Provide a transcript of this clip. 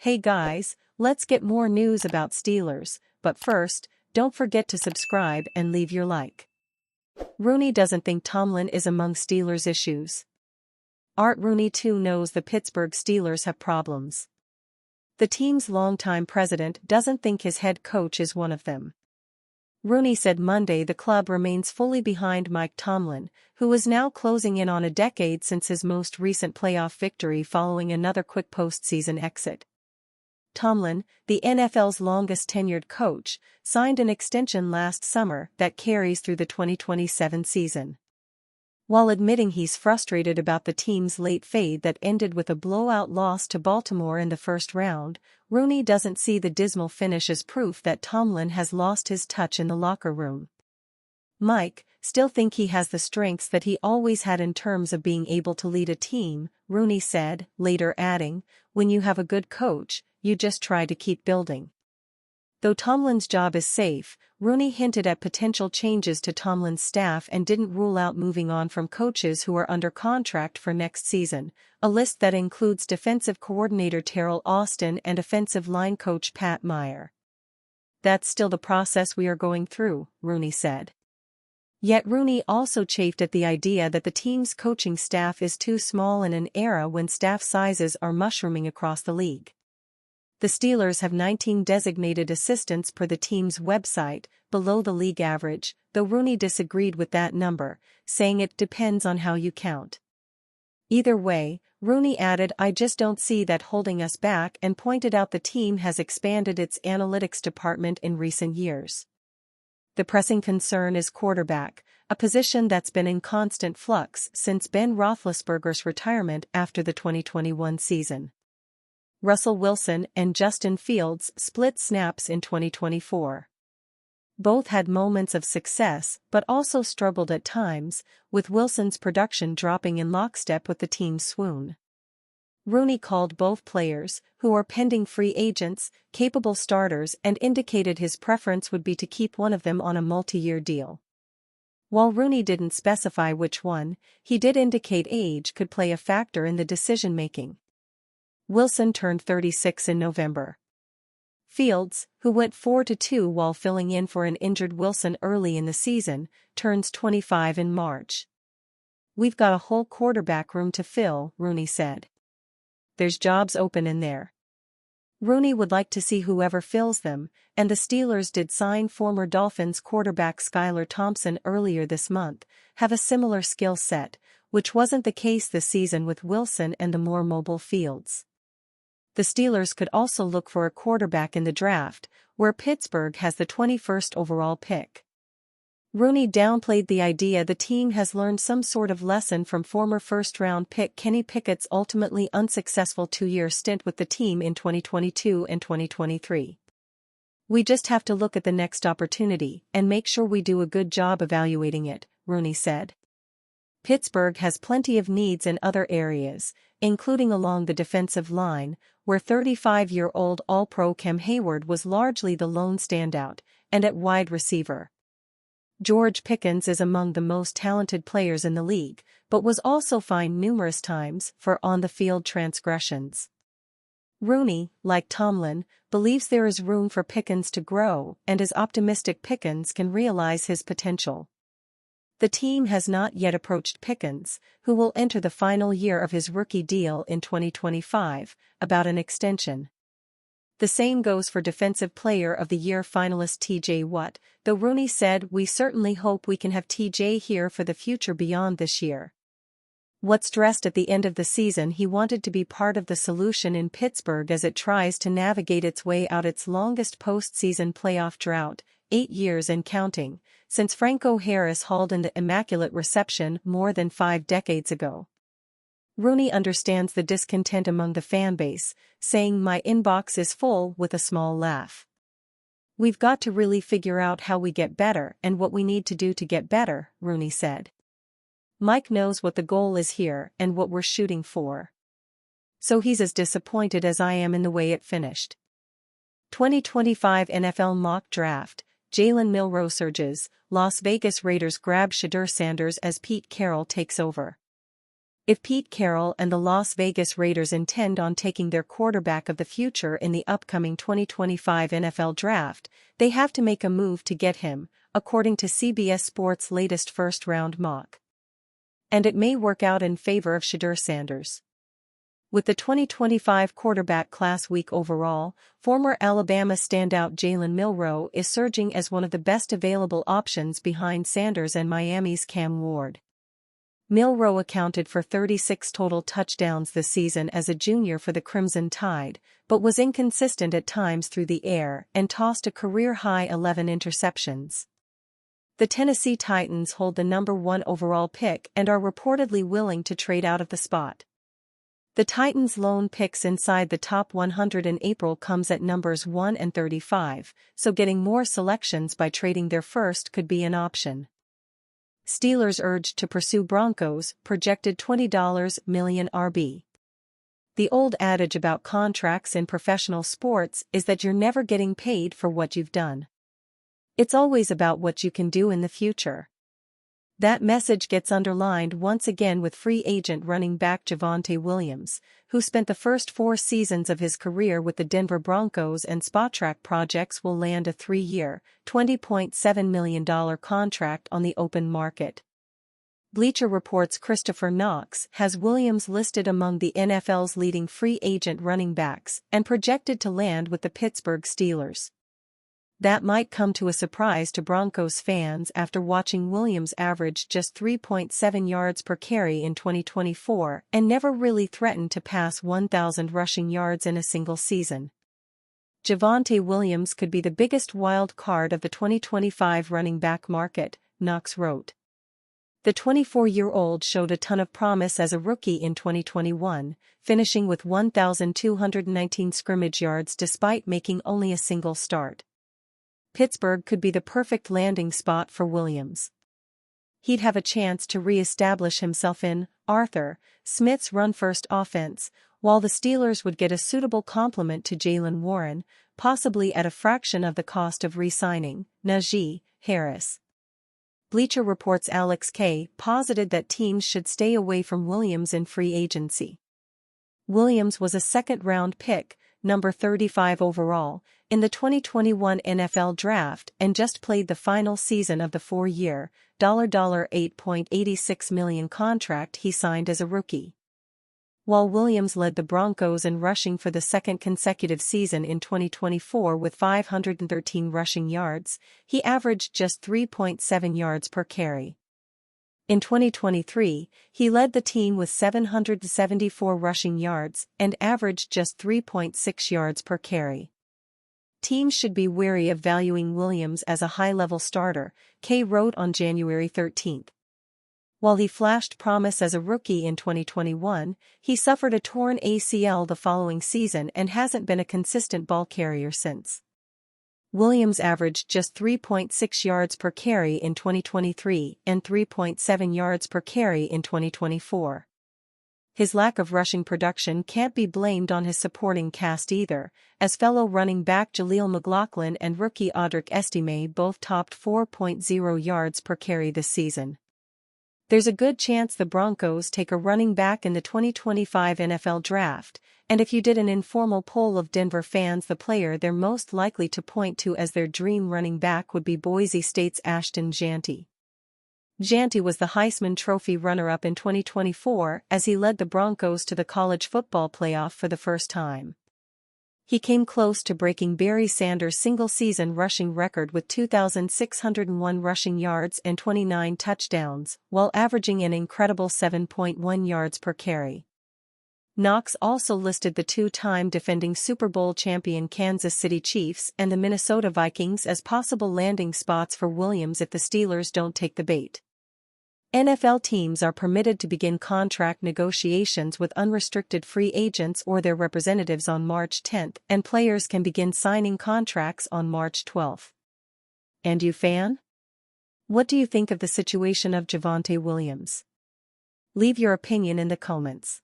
Hey guys, let's get more news about Steelers, but first, don't forget to subscribe and leave your like. Rooney doesn't think Tomlin is among Steelers' issues. Rooney too knows the Pittsburgh Steelers have problems. The team's longtime president doesn't think his head coach is one of them. Rooney said Monday the club remains fully behind Mike Tomlin, who is now closing in on a decade since his most recent playoff victory following another quick postseason exit. Tomlin, the NFL's longest-tenured coach, signed an extension last summer that carries through the 2027 season. While admitting he's frustrated about the team's late fade that ended with a blowout loss to Baltimore in the first round, Rooney doesn't see the dismal finish as proof that Tomlin has lost his touch in the locker room. Mike, still think he has the strengths that he always had in terms of being able to lead a team, Rooney said, later adding, when you have a good coach, you just try to keep building. Though Tomlin's job is safe, Rooney hinted at potential changes to Tomlin's staff and didn't rule out moving on from coaches who are under contract for next season, a list that includes defensive coordinator Terrell Austin and offensive line coach Pat Meyer. That's still the process we are going through, Rooney said. Yet Rooney also chafed at the idea that the team's coaching staff is too small in an era when staff sizes are mushrooming across the league. The Steelers have 19 designated assistants per the team's website, below the league average, though Rooney disagreed with that number, saying it depends on how you count. Either way, Rooney added, I just don't see that holding us back, and pointed out the team has expanded its analytics department in recent years. The pressing concern is quarterback, a position that's been in constant flux since Ben Roethlisberger's retirement after the 2021 season. Russell Wilson and Justin Fields split snaps in 2024. Both had moments of success but also struggled at times, with Wilson's production dropping in lockstep with the team's swoon. Rooney called both players, who are pending free agents, capable starters and indicated his preference would be to keep one of them on a multi-year deal. While Rooney didn't specify which one, he did indicate age could play a factor in the decision-making. Wilson turned 36 in November. Fields, who went 4-2 while filling in for an injured Wilson early in the season, turns 25 in March. We've got a whole quarterback room to fill, Rooney said. There's jobs open in there. Rooney would like to see whoever fills them, and the Steelers did sign former Dolphins quarterback Skylar Thompson earlier this month, have a similar skill set, which wasn't the case this season with Wilson and the more mobile Fields. The Steelers could also look for a quarterback in the draft, where Pittsburgh has the 21st overall pick. Rooney downplayed the idea the team has learned some sort of lesson from former first-round pick Kenny Pickett's ultimately unsuccessful two-year stint with the team in 2022 and 2023. We just have to look at the next opportunity and make sure we do a good job evaluating it, Rooney said. Pittsburgh has plenty of needs in other areas, including along the defensive line, where 35-year-old All-Pro Cam Hayward was largely the lone standout, and at wide receiver. George Pickens is among the most talented players in the league, but was also fined numerous times for on-the-field transgressions. Rooney, like Tomlin, believes there is room for Pickens to grow and is optimistic Pickens can realize his potential. The team has not yet approached Pickens, who will enter the final year of his rookie deal in 2025, about an extension. The same goes for Defensive Player of the Year finalist T.J. Watt, though Rooney said, we certainly hope we can have T.J. here for the future beyond this year. Watt stressed at the end of the season he wanted to be part of the solution in Pittsburgh as it tries to navigate its way out its longest postseason playoff drought, 8 years and counting, since Franco Harris hauled in the Immaculate Reception more than 5 decades ago. Rooney understands the discontent among the fanbase, saying my inbox is full with a small laugh. We've got to really figure out how we get better and what we need to do to get better, Rooney said. Mike knows what the goal is here and what we're shooting for. So he's as disappointed as I am in the way it finished. 2025 NFL Mock Draft, Jalen Milroe surges, Las Vegas Raiders grab Shedeur Sanders as Pete Carroll takes over. If Pete Carroll and the Las Vegas Raiders intend on taking their quarterback of the future in the upcoming 2025 NFL Draft, they have to make a move to get him, according to CBS Sports' latest first-round mock. And it may work out in favor of Shedeur Sanders. With the 2025 quarterback class weak overall, former Alabama standout Jalen Milroe is surging as one of the best available options behind Sanders and Miami's Cam Ward. Milroe accounted for 36 total touchdowns this season as a junior for the Crimson Tide, but was inconsistent at times through the air and tossed a career-high 11 interceptions. The Tennessee Titans hold the number 1 overall pick and are reportedly willing to trade out of the spot. The Titans' lone picks inside the top 100 in April comes at numbers 1 and 35, so getting more selections by trading their first could be an option. Steelers urged to pursue Broncos, projected $20 million RB. The old adage about contracts in professional sports is that you're never getting paid for what you've done. It's always about what you can do in the future. That message gets underlined once again with free agent running back Javante Williams, who spent the first 4 seasons of his career with the Denver Broncos and Spotrac Projects will land a 3-year, $20.7 million contract on the open market. Bleacher Report's Christopher Knox has Williams listed among the NFL's leading free agent running backs and projected to land with the Pittsburgh Steelers. That might come to a surprise to Broncos fans after watching Williams average just 3.7 yards per carry in 2024 and never really threatened to pass 1,000 rushing yards in a single season. Javante Williams could be the biggest wild card of the 2025 running back market, Knox wrote. The 24-year-old showed a ton of promise as a rookie in 2021, finishing with 1,219 scrimmage yards despite making only a single start. Pittsburgh could be the perfect landing spot for Williams. He'd have a chance to re-establish himself in Arthur Smith's run-first offense, while the Steelers would get a suitable complement to Jaylen Warren, possibly at a fraction of the cost of re-signing Najee Harris. Bleacher Report's Alex K. posited that teams should stay away from Williams in free agency. Williams was a second-round pick, number 35 overall, in the 2021 NFL Draft and just played the final season of the 4-year, $8.86 million contract he signed as a rookie. While Williams led the Broncos in rushing for the second consecutive season in 2024 with 513 rushing yards, he averaged just 3.7 yards per carry. In 2023, he led the team with 774 rushing yards and averaged just 3.6 yards per carry. Teams should be wary of valuing Williams as a high-level starter, Kay wrote on January 13. While he flashed promise as a rookie in 2021, he suffered a torn ACL the following season and hasn't been a consistent ball carrier since. Williams averaged just 3.6 yards per carry in 2023 and 3.7 yards per carry in 2024. His lack of rushing production can't be blamed on his supporting cast either, as fellow running back Jaleel McLaughlin and rookie Audric Estime both topped 4.0 yards per carry this season. There's a good chance the Broncos take a running back in the 2025 NFL Draft, and if you did an informal poll of Denver fans, the player they're most likely to point to as their dream running back would be Boise State's Ashton Jeanty. Jeanty was the Heisman Trophy runner-up in 2024 as he led the Broncos to the college football playoff for the first time. He came close to breaking Barry Sanders' single-season rushing record with 2,601 rushing yards and 29 touchdowns, while averaging an incredible 7.1 yards per carry. Knox also listed the 2-time defending Super Bowl champion Kansas City Chiefs and the Minnesota Vikings as possible landing spots for Williams if the Steelers don't take the bait. NFL teams are permitted to begin contract negotiations with unrestricted free agents or their representatives on March 10, and players can begin signing contracts on March 12. And you fan? What do you think of the situation of Javante Williams? Leave your opinion in the comments.